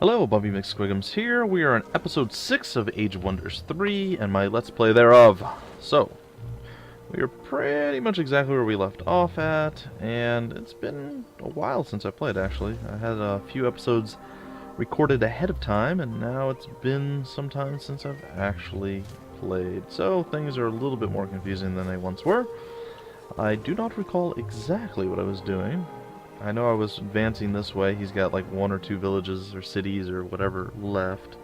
Hello, Bumpy McSquigums here. We are on episode 6 of Age of Wonders 3, and my Let's Play thereof. So, we are pretty much exactly where we left off at, and it's been a while since I played, actually. I had a few episodes recorded ahead of time, and now it's been some time since I've actually played. So, things are a little bit more confusing than they once were. I do not recall exactly what I was doing. I know I was advancing this way. He's got like one or two villages or cities or whatever left.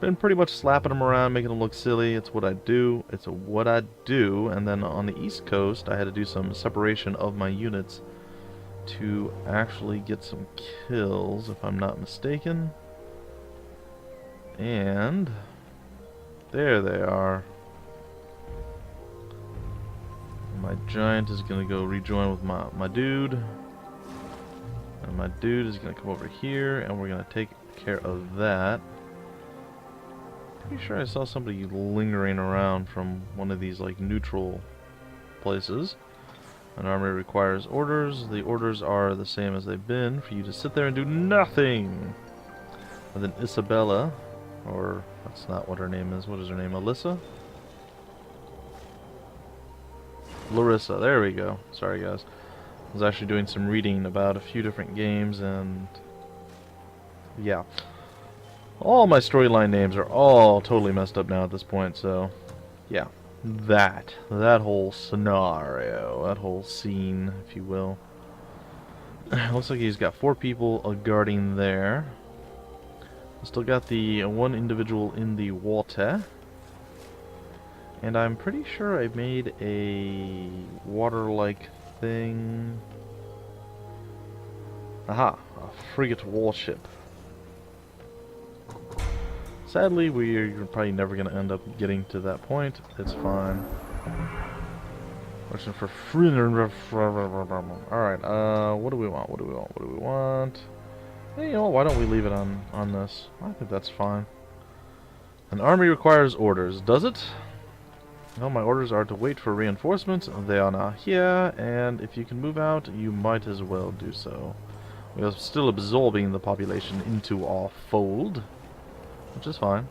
Been pretty much slapping him around, making him look silly. It's what I do. It's what I do. And then on the east coast, I had to do some separation of my units to actually get some kills, if I'm not mistaken. And there they are. My giant is going to go rejoin with my dude. And my dude is going to come over here, and we're going to take care of that. Pretty sure I saw somebody lingering around from one of these, like, neutral places. An army requires orders. The orders are the same as they've been, for you to sit there and do nothing. And then Isabella, or that's not what her name is. What is her name? Alyssa? Larissa. There we go. Sorry, guys. I was actually doing some reading about a few different games, and yeah, all my storyline names are all totally messed up now at this point. So yeah, that whole scenario, that whole scene, if you will. Looks like he's got 4 people guarding there. Still got the one individual in the water, and I'm pretty sure I made a water-like thing. Aha, a frigate warship. Sadly, we're probably never going to end up getting to that point. It's fine. Looking for free. Alright, what do we want? What do we want? What do we want? Hey, you know what? Why don't we leave it on this? I think that's fine. An army requires orders, does it? Well, my orders are to wait for reinforcements. They are not here, and if you can move out, you might as well do so. We are still absorbing the population into our fold, which is fine.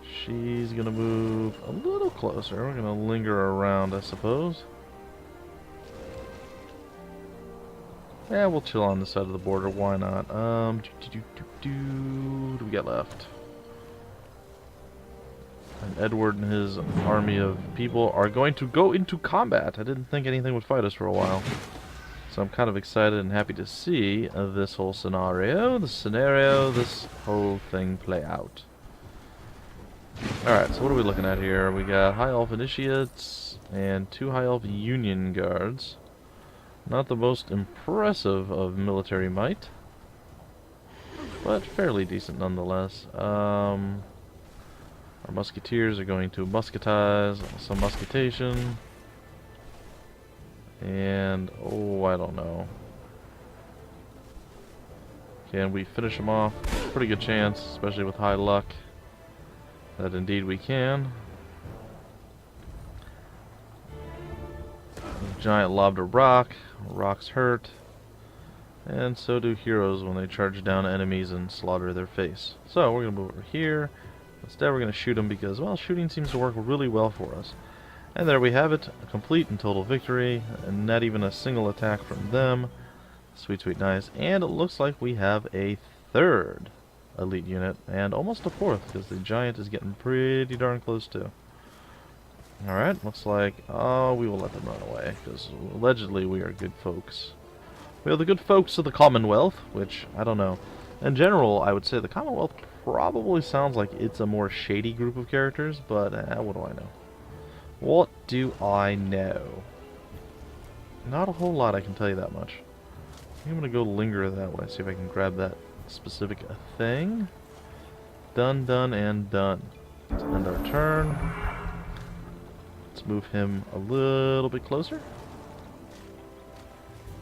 She's gonna move a little closer. We're gonna linger around, I suppose. Yeah, we'll chill on this side of the border. Why not? What do we got left? And Edward and his army of people are going to go into combat. I didn't think anything would fight us for a while. So I'm kind of excited and happy to see this whole scenario, this whole thing play out. Alright, so what are we looking at here? We got High Elf Initiates and 2 High Elf Union Guards. Not the most impressive of military might, but fairly decent nonetheless. Our musketeers are going to musketize, some musketation, and oh, I don't know. Can we finish them off? Pretty good chance, especially with high luck, that indeed we can. Giant lobbed a rock, rocks hurt, and so do heroes when they charge down enemies and slaughter their face. So we're going to move over here. Instead, we're going to shoot them because, well, shooting seems to work really well for us. And there we have it, a complete and total victory, and not even a single attack from them. Sweet, sweet, nice. And it looks like we have a 3rd elite unit, and almost a 4th, because the giant is getting pretty darn close too. Alright, looks like, oh, we will let them run away, because allegedly we are good folks. We are the good folks of the Commonwealth, which, I don't know. In general, I would say the Commonwealth probably sounds like it's a more shady group of characters, but what do I know? What do I know? Not a whole lot, I can tell you that much. I'm going to go linger that way, see if I can grab that specific thing. Done, done, and done. Let's end our turn. Let's move him a little bit closer.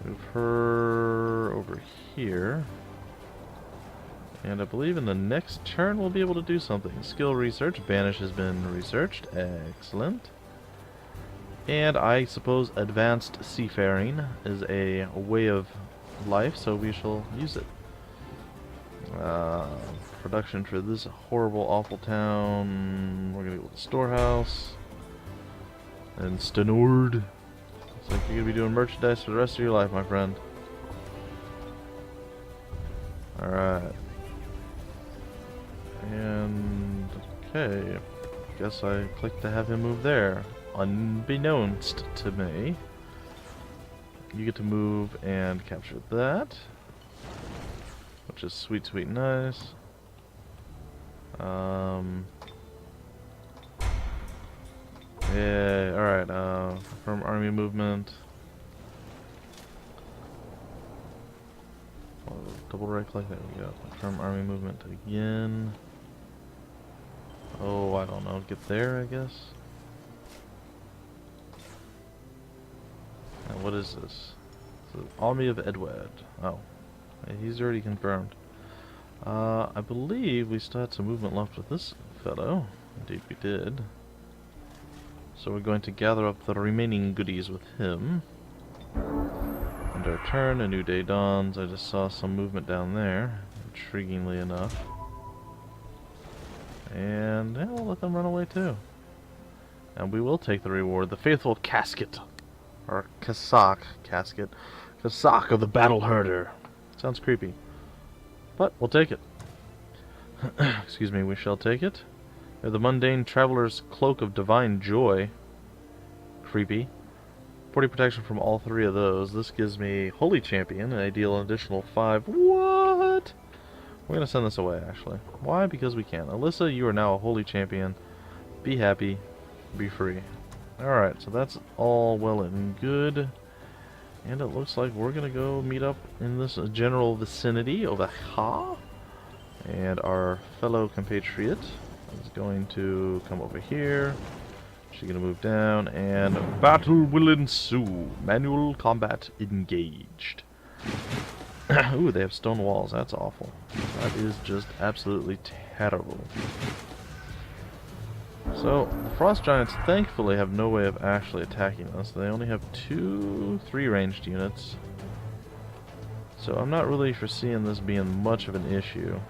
Move her over here. And I believe in the next turn we'll be able to do something. Skill research. Banish has been researched. Excellent. And I suppose advanced seafaring is a way of life, so we shall use it. Uh, Production for this horrible, awful town. We're gonna go to the storehouse. And Stenord. Looks like you're gonna be doing merchandise for the rest of your life, my friend. Alright. And okay. Guess I clicked to have him move there. Unbeknownst to me. You get to move and capture that. Which is sweet, sweet, nice. Yeah, alright, confirm army movement. Oh, double right click, there we go. Confirm army movement again. Oh, I don't know, get there, I guess? And what is this? The Army of Edward. Oh, he's already confirmed. I believe we still had some movement left with this fellow. Indeed we did. So we're going to gather up the remaining goodies with him. End our turn, a new day dawns. I just saw some movement down there, intriguingly enough. And yeah, we'll let them run away too. And we will take the reward, the faithful casket. Or cassock casket. Cassock of the battle herder. Sounds creepy. But we'll take it. Excuse me, we shall take it. The mundane traveler's cloak of divine joy. Creepy. 40 protection from all three of those. This gives me Holy Champion, and I deal an additional 5. What? We're gonna send this away, actually. Why? Because we can. Alyssa, you are now a Holy Champion. Be happy. Be free. Alright, so that's all well and good. And it looks like we're gonna go meet up in this general vicinity of Aha. And our fellow compatriot is going to come over here. She's going to move down, and battle will ensue. Manual combat engaged. Ooh, they have stone walls. That's awful. That is just absolutely terrible. So, the Frost Giants thankfully have no way of actually attacking us. They only have 2 3-ranged units. So I'm not really foreseeing this being much of an issue.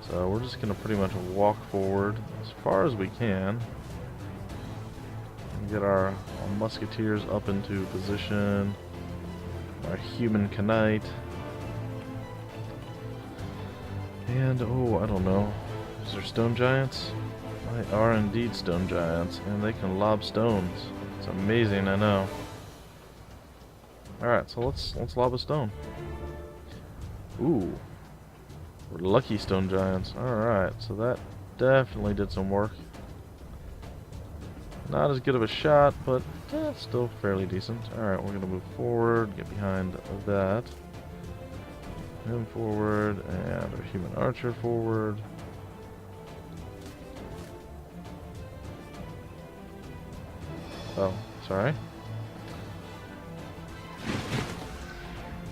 So we're just going to pretty much walk forward as far as we can. And get our musketeers up into position. Our human Knight. And, oh, I don't know. Is there stone giants? They are indeed stone giants, and they can lob stones. It's amazing, I know. Alright, so let's lob a stone. Ooh. We're lucky stone giants. Alright, so that definitely did some work. Not as good of a shot, but still fairly decent. Alright, we're gonna move forward, get behind that. Him forward, and our human archer forward. Oh, sorry.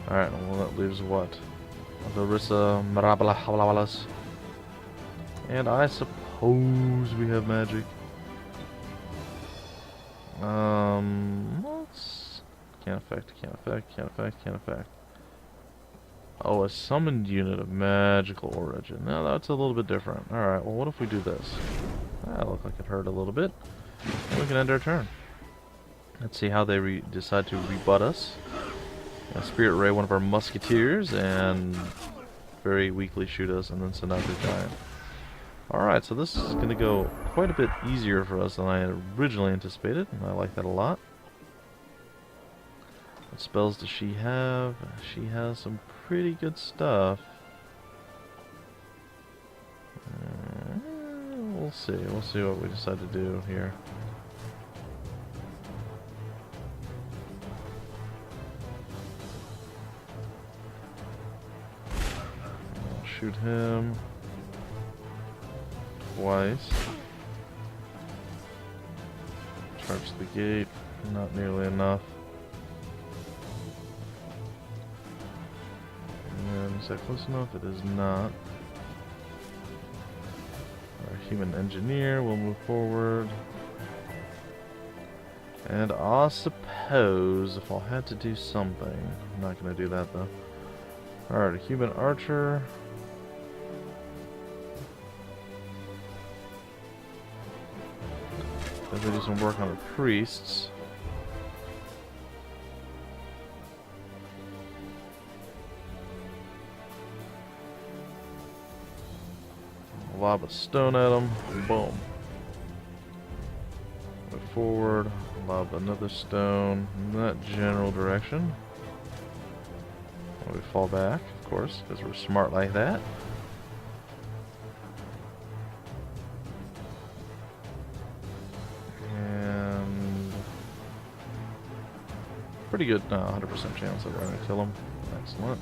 Alright, well that leaves what? Larissa Marabalahalas. And I suppose we have magic. Let's... Can't affect, can't affect, can't affect, can't affect. Oh, a summoned unit of magical origin. Now that's a little bit different. Alright, well what if we do this? That looked like it hurt a little bit. And we can end our turn. Let's see how they decide to rebut us. Spirit Ray one of our musketeers and very weakly shoot us and then send out the giant. Alright, so this is going to go quite a bit easier for us than I had originally anticipated, and I like that a lot. What spells does she have? She has some pretty good stuff. We'll see what we decide to do here. Shoot him twice. Charge the gate, not nearly enough. And is that close enough? It is not. Our human engineer will move forward. And I suppose if I had to do something, I'm not going to do that though. Alright, a human archer. As we do some work on the priests. Lob a stone at him. Boom. Move forward. Lob another stone in that general direction. We fall back, of course, because we're smart like that. And pretty good, 100% chance that we're going to kill him. Excellent.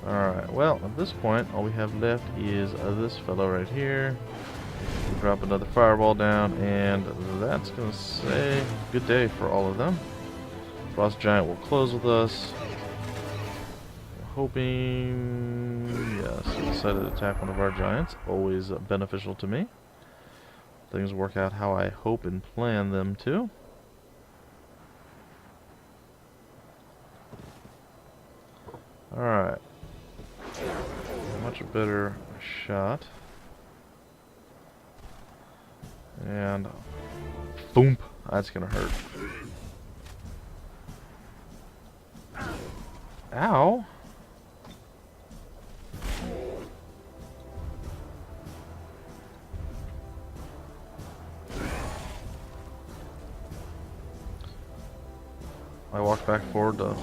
Alright, well, at this point, all we have left is this fellow right here. We drop another fireball down, and that's going to say good day for all of them. Frost Giant will close with us. Hoping... yes, he decided to attack one of our giants. Always beneficial to me. Things work out how I hope and plan them to. Alright. Much better shot. And... boom! That's gonna hurt. Ow! I walk back forward to...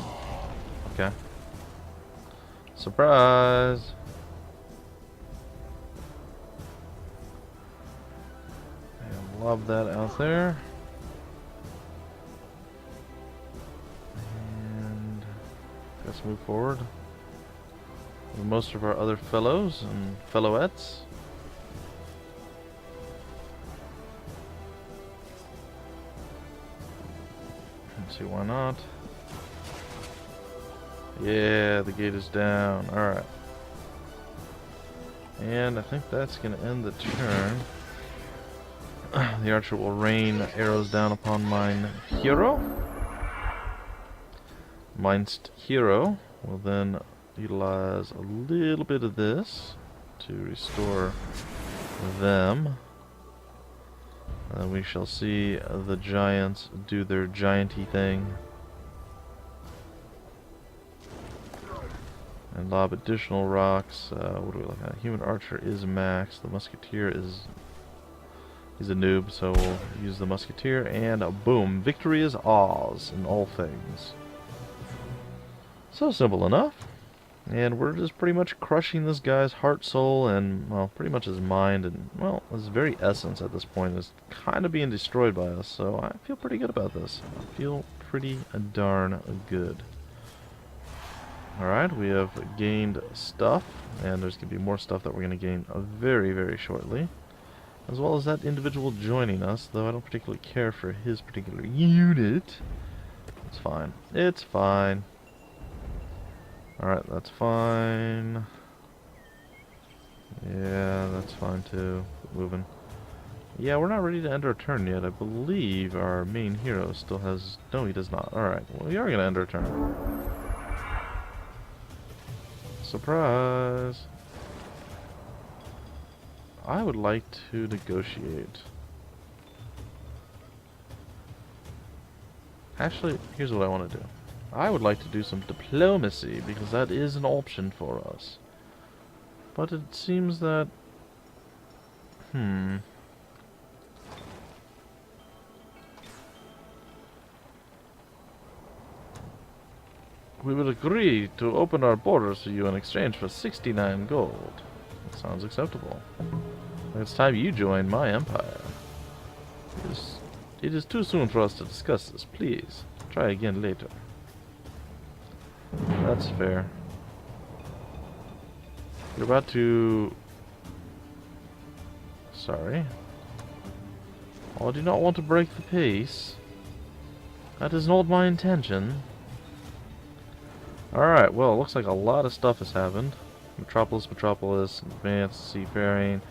okay. Surprise! And lob that out there. And let's move forward with most of our other fellows and fellowettes. Let's see, why not? Yeah, the gate is down. Alright. And I think that's going to end the turn. The archer will rain arrows down upon mine hero. Mine's hero will then utilize a little bit of this to restore them. We shall see the giants do their gianty thing. And lob additional rocks. What do we look at? Human archer is max. The musketeer is... he's a noob, so we'll use the musketeer. And boom! Victory is ours in all things. So simple enough. And we're just pretty much crushing this guy's heart, soul, and, well, pretty much his mind, and, well, his very essence at this point is kind of being destroyed by us, so I feel pretty good about this. I feel pretty darn good. Alright, we have gained stuff, and there's going to be more stuff that we're going to gain very, very shortly. As well as that individual joining us, though I don't particularly care for his particular unit. It's fine. It's fine. Alright, that's fine. Yeah, that's fine too. Keep moving. Yeah, we're not ready to end our turn yet. I believe our main hero still has... no, he does not. Alright, well, we are going to end our turn. Surprise! I would like to negotiate. Actually, here's what I want to do. I would like to do some diplomacy, because that is an option for us. But it seems that... we would agree to open our borders to you in exchange for 69 gold. That sounds acceptable. It's time you joined my empire. It is too soon for us to discuss this. Please, try again later. That's fair. You're about to... sorry. Oh, I do not want to break the peace. That is not my intention. Alright, well, it looks like a lot of stuff has happened. Metropolis, advanced seafaring.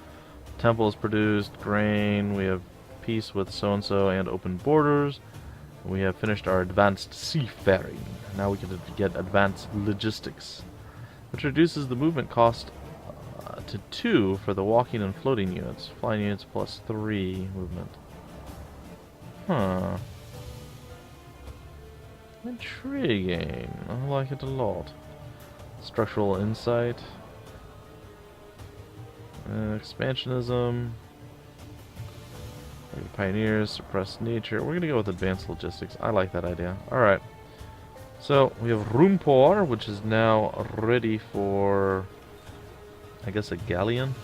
Temple is produced, grain. We have peace with so-and-so and open borders. We have finished our advanced seafaring. Now we can get advanced logistics, which reduces the movement cost to 2 for the walking and floating units. Flying units plus 3 movement. Huh. Intriguing. I like it a lot. Structural insight. Expansionism. Pioneers, suppressed nature. We're gonna go with advanced logistics. I like that idea. Alright. So, we have Rumpor, which is now ready for, I guess, a galleon.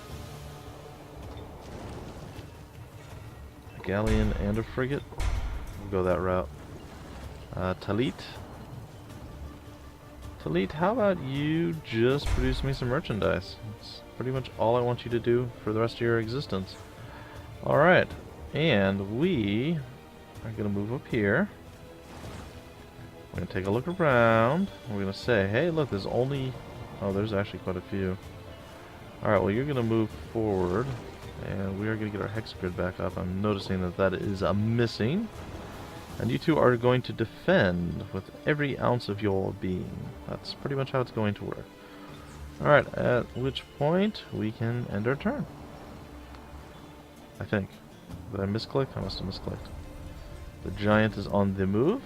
A galleon and a frigate. We'll go that route. Talit. Talit, how about you just produce me some merchandise? That's pretty much all I want you to do for the rest of your existence. Alright. And we are going to move up here. We're going to take a look around. We're going to say, hey, look, there's only... Oh, there's actually quite a few. Alright, well, you're going to move forward. And we are going to get our hex grid back up. I'm noticing that that is missing. And you two are going to defend with every ounce of your being. That's pretty much how it's going to work. Alright, at which point we can end our turn. I think. Did I misclick? I must have misclicked. The giant is on the move.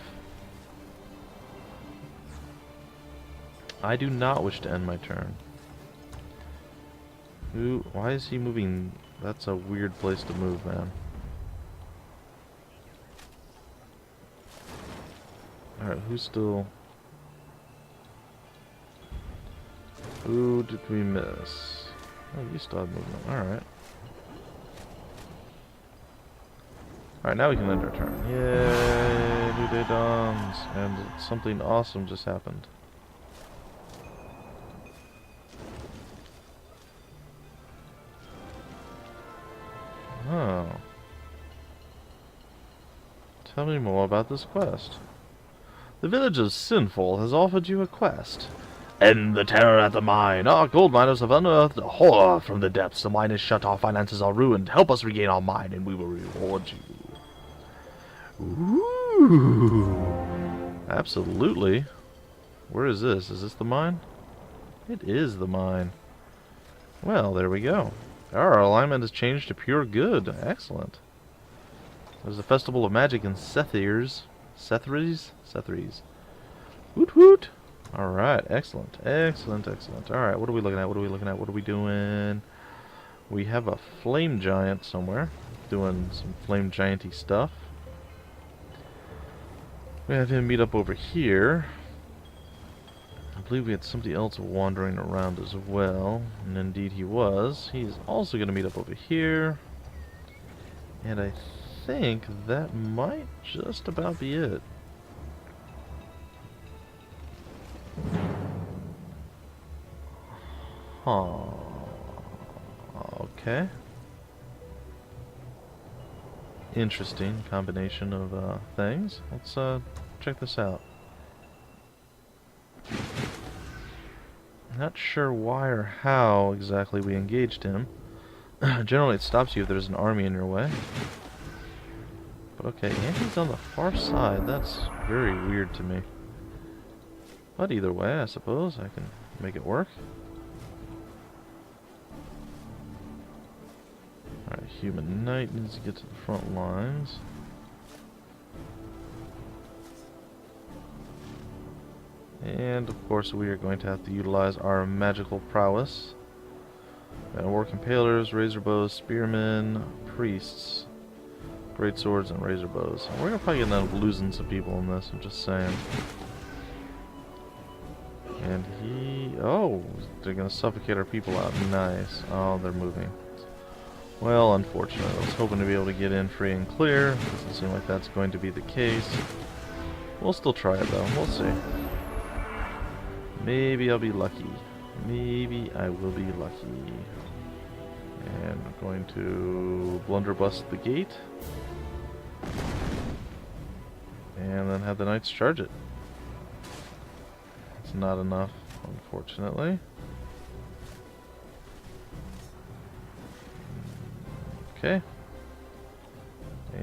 I do not wish to end my turn. Why is he moving? That's a weird place to move, man. Alright, who's still... Who did we miss? Oh, you still have movement. Alright. Alright, now we can end our turn. Yay! New day dawns! And something awesome just happened. Oh. Tell me more about this quest. The village of Sinful has offered you a quest. End the terror at the mine. Our gold miners have unearthed a horror from the depths. The mine is shut, our finances are ruined. Help us regain our mine and we will reward you. Ooh. Absolutely. Where is this? Is this the mine? It is the mine. Well, there we go. Our alignment has changed to pure good. Excellent. There's a festival of magic in Sethries. Sethries. Woot woot. Alright, excellent. Excellent, excellent. Alright, what are we looking at? What are we looking at? What are we doing? We have a flame giant somewhere. Doing some flame gianty stuff. We have him meet up over here. I believe we had somebody else wandering around as well. And indeed he was. He's also going to meet up over here. And I think that might just about be it. Huh. Okay. Interesting combination of things. Let's check this out. Not sure why or how exactly we engaged him. Generally it stops you if there's an army in your way. But okay, and he's on the far side. That's very weird to me. But either way, I suppose I can make it work. Alright, Human Knight needs to get to the front lines. And of course we are going to have to utilize our magical prowess. And Orc Impalers, Razor Bows, Spearmen, Priests, Great Swords, and Razor Bows. We're gonna probably end up losing some people in this, I'm just saying. And oh, they're gonna suffocate our people out. Nice. Oh, they're moving. Well, unfortunate. I was hoping to be able to get in free and clear. Doesn't seem like that's going to be the case. We'll still try it though. We'll see. Maybe I'll be lucky. Maybe I will be lucky. And I'm going to blunderbuss the gate. And then have the knights charge it. It's not enough, unfortunately. Okay.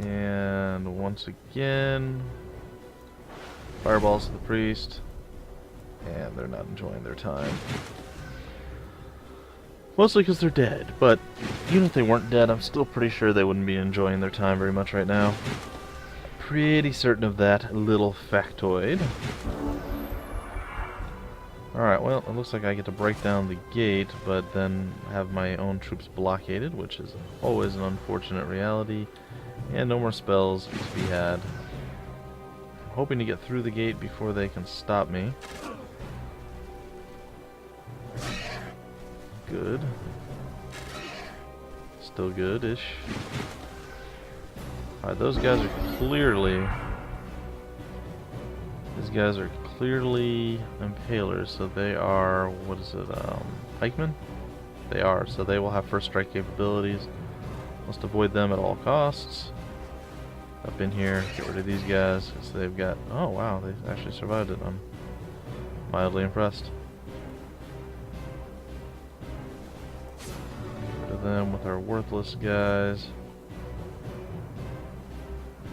And once again, Fireballs to the priest. And they're not enjoying their time. Mostly because they're dead, but even if they weren't dead, I'm still pretty sure they wouldn't be enjoying their time very much right now. Pretty certain of that little factoid. Alright, well, it looks like I get to break down the gate, but then have my own troops blockaded, which is always an unfortunate reality. And no more spells to be had. I'm hoping to get through the gate before they can stop me. Good. Still good-ish. Alright, those guys are clearly... These guys are clearly impalers, so they are... What is it? Pikemen? They are, so they will have first strike capabilities. Must avoid them at all costs. Up in here, get rid of these guys, because they've got... Oh wow, they actually survived it. I'm mildly impressed. Them with our worthless guys.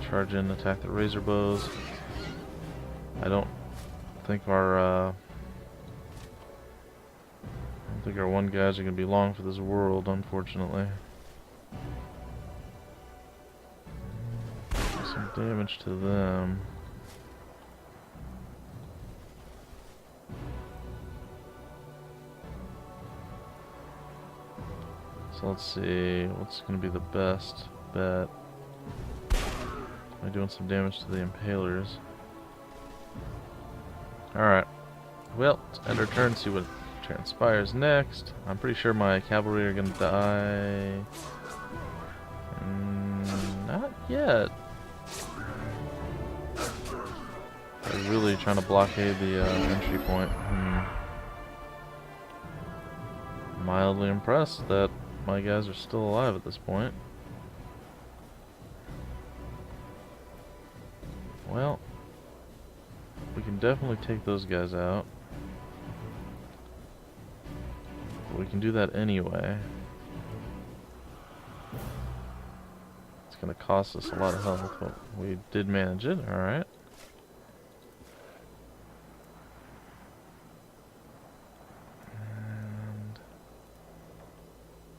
Charge in, attack the razor bows. I don't think our one guys are gonna be long for this world, unfortunately. Some damage to them. So let's see, what's going to be the best bet? Am I doing some damage to the impalers? Alright. Well, let's end our turn, see what transpires next. I'm pretty sure my cavalry are going to die. Not yet. They're really trying to blockade the entry point. Mildly impressed that my guys are still alive at this point. Well, we can definitely take those guys out. But we can do that anyway. It's going to cost us a lot of health, but we did manage it, alright.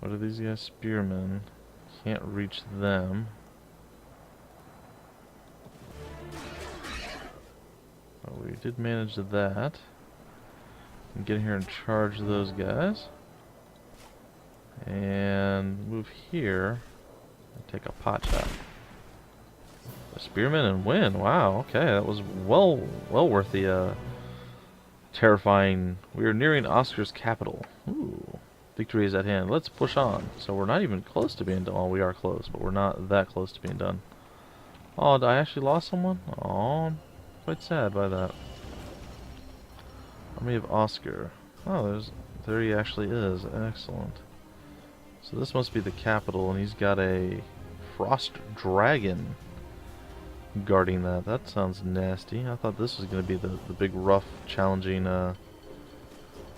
What are these guys? Spearmen. Can't reach them. But we did manage that. And get here and charge those guys. And move here. And take a pot shot. A spearman and win. Wow, okay. That was well worth the terrifying... We are nearing Oscar's capital. Ooh. Victory is at hand. Let's push on. So we're not even close to being done. Well, we are close, but we're not that close to being done. Oh, I actually lost someone? Oh, I'm quite sad by that. Army of Oscar. Oh, there he actually is. Excellent. So this must be the capital, and he's got a frost dragon guarding that. That sounds nasty. I thought this was going to be the big, rough, challenging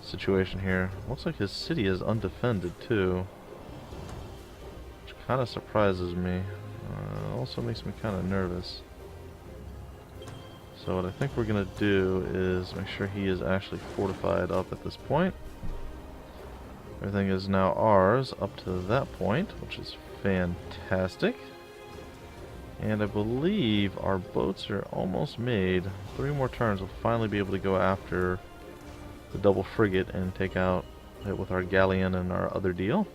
situation here. Looks like his city is undefended too, which kind of surprises me. Also makes me kind of nervous. So what I think we're gonna do is make sure he is actually fortified up at this point. Everything is now ours up to that point, which is fantastic. And I believe our boats are almost made. 3 more turns, we'll finally be able to go after the double frigate and take out it with our galleon and our other deal.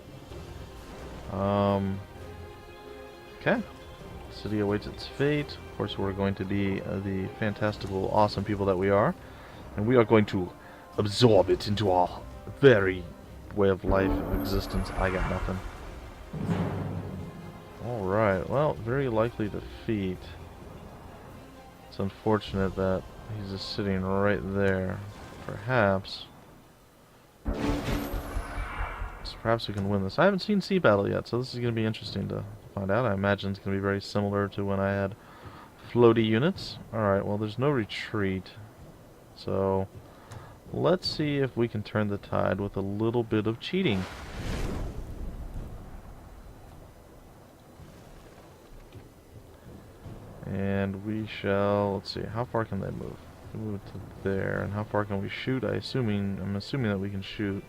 Okay. City awaits its fate. Of course, we're going to be the fantastical, awesome people that we are. And we are going to absorb it into our very way of life, of existence. I got nothing. Alright, well, very likely defeat. It's unfortunate that he's just sitting right there. Perhaps we can win this. I haven't seen Sea Battle yet, so this is going to be interesting to find out. I imagine it's going to be very similar to when I had floaty units. Alright, well, there's no retreat. So, let's see if we can turn the tide with a little bit of cheating. And we shall, let's see, how far can they move? Move it to there. And how far can we shoot? I'm assuming that we can shoot.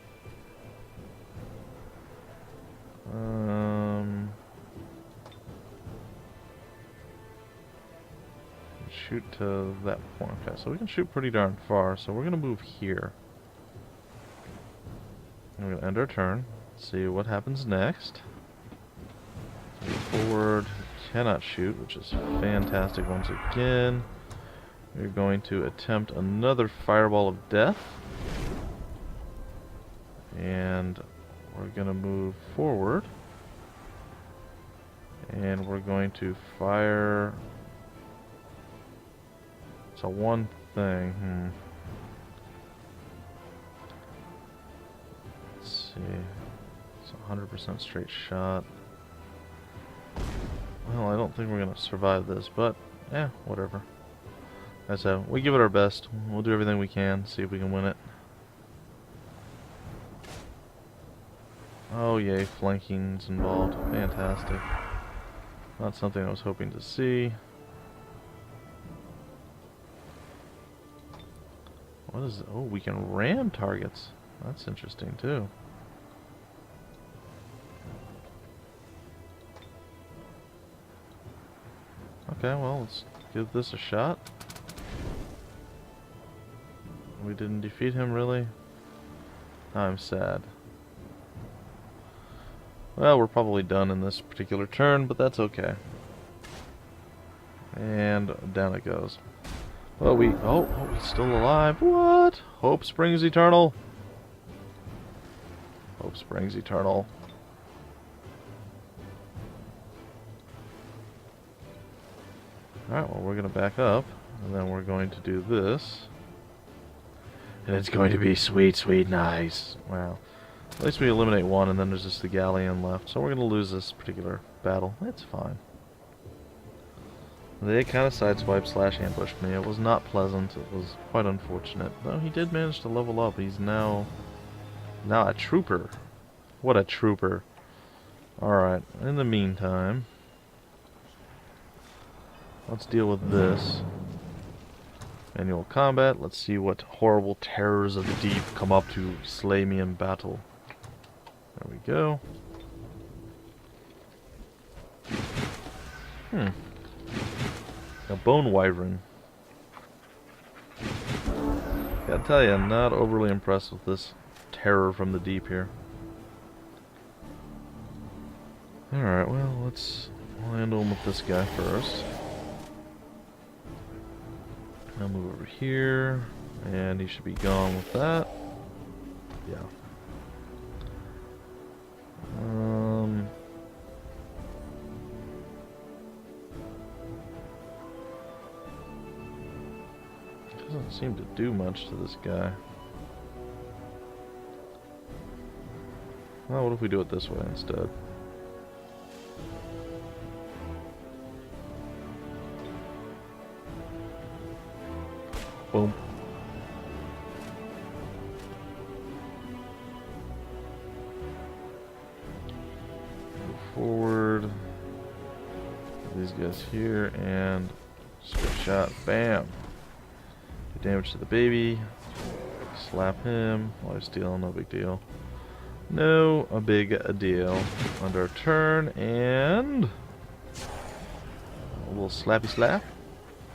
Shoot to that point. Okay, so we can shoot pretty darn far. So we're gonna move here. And we're gonna end our turn. See what happens next. Move forward. Cannot shoot, which is fantastic once again. We're going to attempt another Fireball of Death. And we're going to move forward. And we're going to fire... It's a one thing. Let's see. It's a 100% straight shot. Well, I don't think we're going to survive this, but yeah, whatever. As I said, we give it our best. We'll do everything we can, see if we can win it. Oh yay, flanking's involved. Fantastic. Not something I was hoping to see. What is it? Oh, we can ram targets. That's interesting too. Okay, well, let's give this a shot. We didn't defeat him, really? I'm sad. Well, we're probably done in this particular turn, but that's okay. And down it goes. Well, oh, he's still alive. What? Hope springs eternal. Hope springs eternal. Alright, well, we're going to back up, and then we're going to do this. And it's going to be sweet, sweet, nice. Wow. At least we eliminate one, and then there's just the galleon left. So we're going to lose this particular battle. It's fine. They kind of sideswiped slash ambushed me. It was not pleasant. It was quite unfortunate. Though he did manage to level up. He's now a trooper. What a trooper. Alright, in the meantime, let's deal with this. Manual combat. Let's see what horrible terrors of the deep come up to slay me in battle. There we go. A bone wyvern. Gotta tell you, I'm not overly impressed with this terror from the deep here. Alright, well, we'll handle him with this guy first. I'll move over here, and he should be gone with that. Yeah. Doesn't seem to do much to this guy. Well, what if we do it this way instead? Boom. Move forward. These guys here, and straight shot. Bam. Do damage to the baby. Slap him. Life steal, no big deal. No, a big deal. Under turn, and a little slappy slap.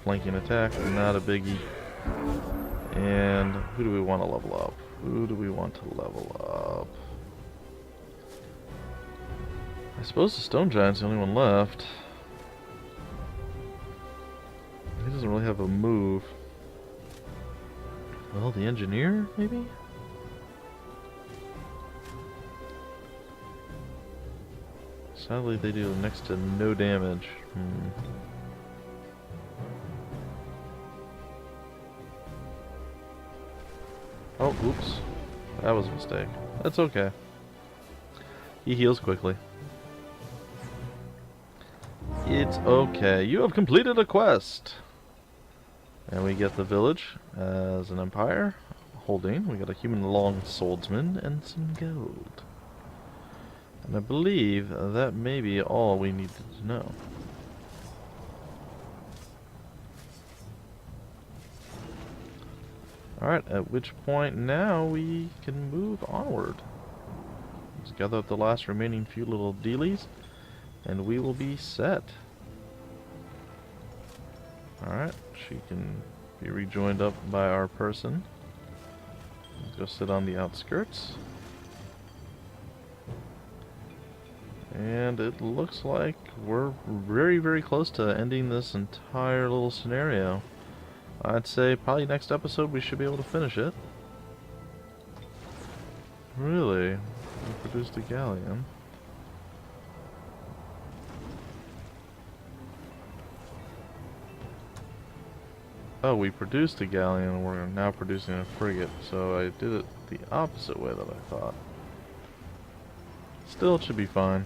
Flanking attack, not a biggie. And who do we want to level up? Who do we want to level up? I suppose the Stone Giant's the only one left. He doesn't really have a move. Well, the Engineer, maybe? Sadly, they do next to no damage. Oh, oops. That was a mistake. That's okay. He heals quickly. It's okay. You have completed a quest. And we get the village as an empire. Holding. We got a human long swordsman and some gold. And I believe that may be all we needed to know. Alright, at which point now we can move onward. Let's gather up the last remaining few little dealies, and we will be set. Alright, she can be rejoined up by our person. Let's go sit on the outskirts. And it looks like we're very, very close to ending this entire little scenario. I'd say probably next episode we should be able to finish it. Really? We produced a galleon. Oh, we produced a galleon and we're now producing a frigate, so I did it the opposite way that I thought. Still, it should be fine.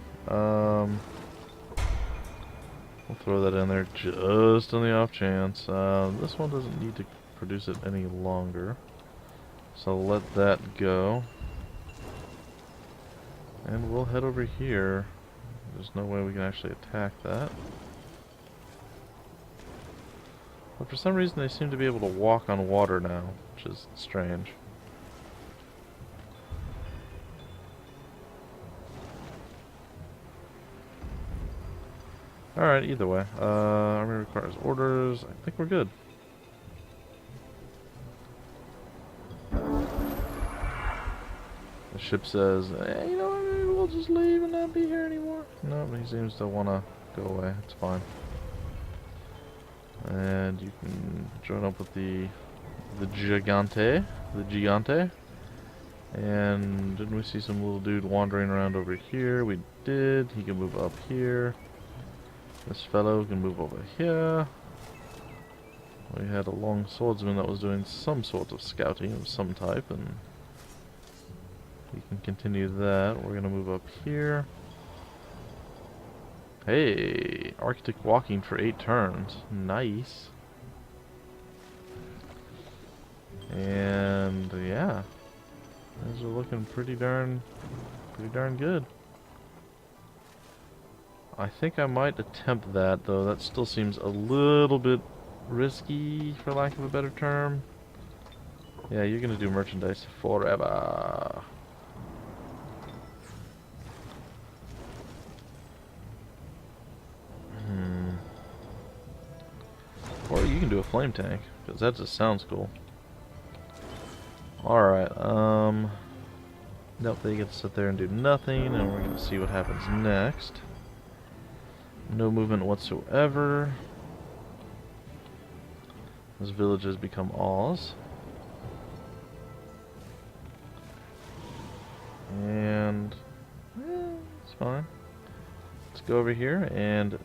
We'll throw that in there just on the off chance. This one doesn't need to produce it any longer, so let that go. And we'll head over here. There's no way we can actually attack that. But for some reason they seem to be able to walk on water now, which is strange. Alright, either way. Army requires orders. I think we're good. The ship says, hey, you know what, maybe we'll just leave and not be here anymore. No, he seems to want to go away. It's fine. And you can join up with the Gigante. The Gigante. And didn't we see some little dude wandering around over here? We did. He can move up here. This fellow can move over here. We had a long swordsman that was doing some sort of scouting of some type, and we can continue that. We're gonna move up here. Hey, Arctic walking for 8 turns. Nice. And yeah, those are looking pretty darn good. I think I might attempt that, though. That still seems a little bit risky, for lack of a better term. Yeah, you're gonna do merchandise forever. Or you can do a flame tank, because that just sounds cool. Alright, nope, they get to sit there and do nothing, and we're gonna see what happens next. No movement whatsoever. This village has become Oz. And it's fine. Let's go over here and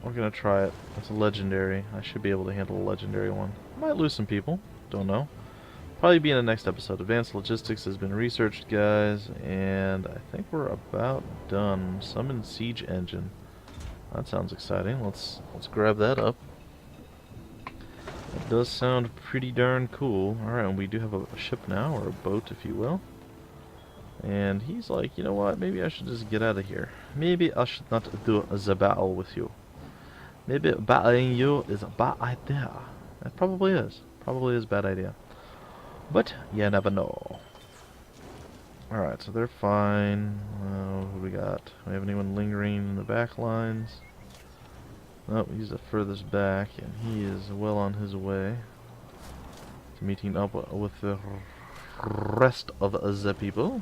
we're gonna try it. It's a legendary. I should be able to handle a legendary one. Might lose some people. Don't know. Probably be in the next episode. Advanced logistics has been researched, guys, and I think we're about done. Summon siege engine. That sounds exciting. Let's grab that up. It does sound pretty darn cool. Alright, and we do have a ship now, or a boat if you will. And he's like, you know what, maybe I should just get out of here. Maybe I should not do the battle with you. Maybe battling you is a bad idea. It probably is. Probably is a bad idea. But you never know. Alright, so they're fine. Who do we got? We have anyone lingering in the back lines? Oh, he's the furthest back, and he is well on his way to meeting up with the rest of the people.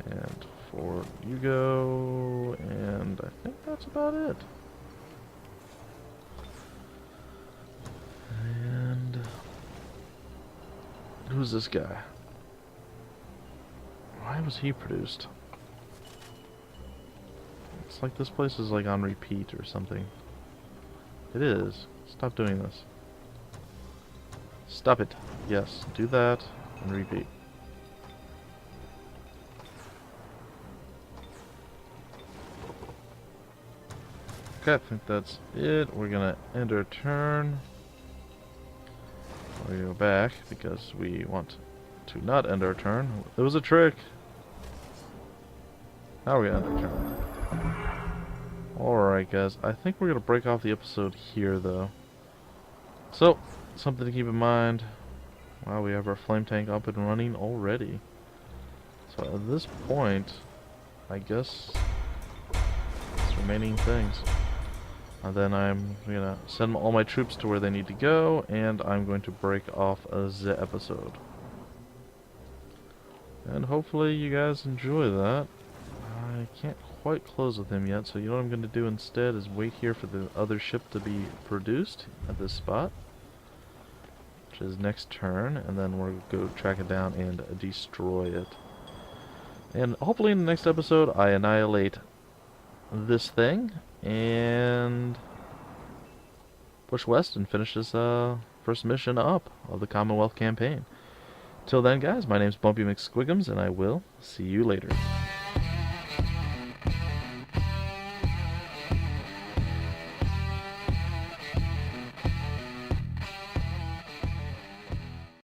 And forward you go, and I think that's about it. And who's this guy? Why was he produced? It's like this place is like on repeat or something. It is. Stop doing this. Stop it. Yes, do that and repeat. Okay, I think that's it. We're gonna end our turn. We're gonna go back because we want to not end our turn. It was a trick. Now we're gonna end our turn. Alright guys, I think we're gonna break off the episode here though. So, something to keep in mind. Wow, we have our flame tank up and running already. So at this point, I guess it's remaining things. And then I'm gonna send all my troops to where they need to go, and I'm going to break off the episode. And hopefully you guys enjoy that. I can't quite close with him yet, so you know what I'm going to do instead is wait here for the other ship to be produced at this spot, which is next turn, and then we're going to go track it down and destroy it. And hopefully in the next episode I annihilate this thing and push west and finish this first mission up of the Commonwealth campaign. Till then, guys, my name's Bumpy McSquigums, and I will see you later.